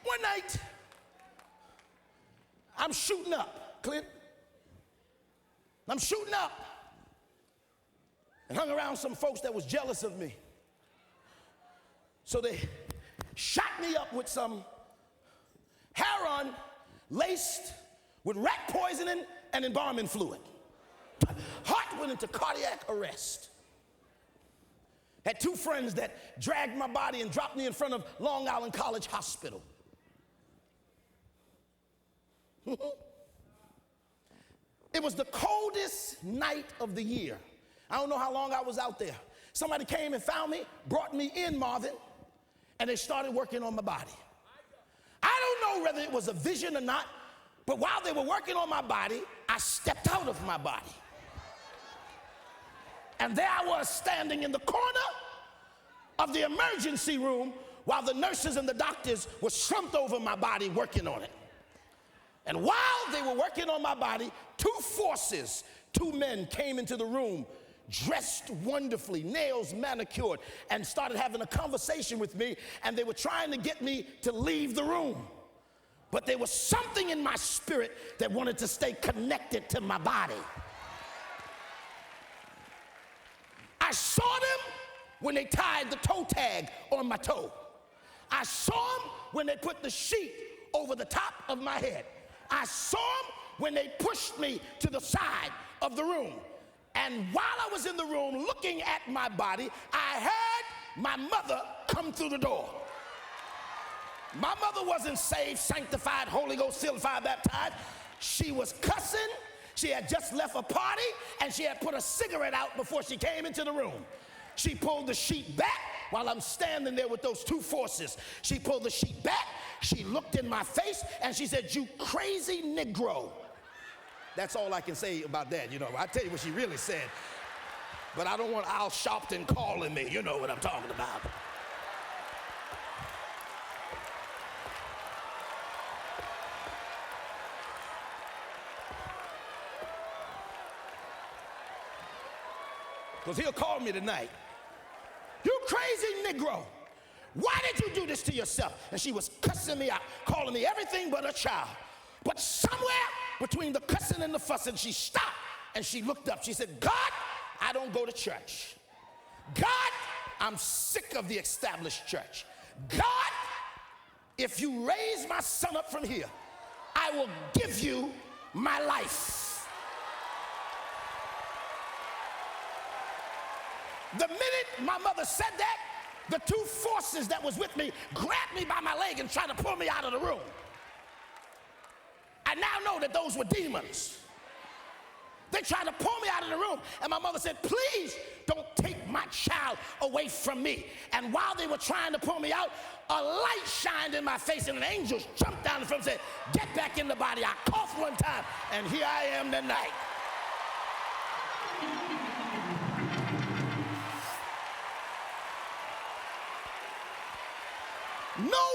One night, I'm shooting up, Clint. I'm shooting up and hung around some folks that was jealous of me. So they shot me up with some heroin laced with rat poisoning and embalming fluid. Heart went into cardiac arrest. Had two friends that dragged my body and dropped me in front of Long Island College Hospital. It was the coldest night of the year. I don't know how long I was out there. Somebody came and found me, brought me in, Marvin, and they started working on my body. I don't know whether it was a vision or not, but while they were working on my body, I stepped out of my body. And there I was standing in the corner of the emergency room while the nurses and the doctors were slumped over my body working on it. And while they were working on my body, two men came into the room dressed wonderfully, nails manicured, and started having a conversation with me, and they were trying to get me to leave the room. But there was something in my spirit that wanted to stay connected to my body. I saw them when they tied the toe tag on my toe. I saw them when they put the sheet over the top of my head. I saw them when they pushed me to the side of the room. And while I was in the room looking at my body, I heard my mother come through the door. My mother wasn't saved, sanctified, Holy Ghost, filled, fire, baptized. She was cussing. She had just left a party, and she had put a cigarette out before she came into the room. She pulled the sheet back while I'm standing there with those two forces. She pulled the sheet back. She looked in my face, and she said, "You crazy Negro." That's all I can say about that, you know. I tell you what she really said, but I don't want Al Sharpton calling me. You know what I'm talking about. Because he'll call me tonight. "You crazy Negro. Why did you do this to yourself?" And she was cussing me out, calling me everything but a child. But somewhere between the cussing and the fussing, she stopped and she looked up. She said, "God, I don't go to church. God, I'm sick of the established church. God, if you raise my son up from here, I will give you my life." The minute my mother said that, the two forces that was with me grabbed me by my leg and tried to pull me out of the room. I now know that those were demons. They tried to pull me out of the room, and my mother said, "Please don't take my child away from me." And while they were trying to pull me out, a light shined in my face, and an angel jumped down from and said, "Get back in the body." I coughed one time, and here I am tonight. No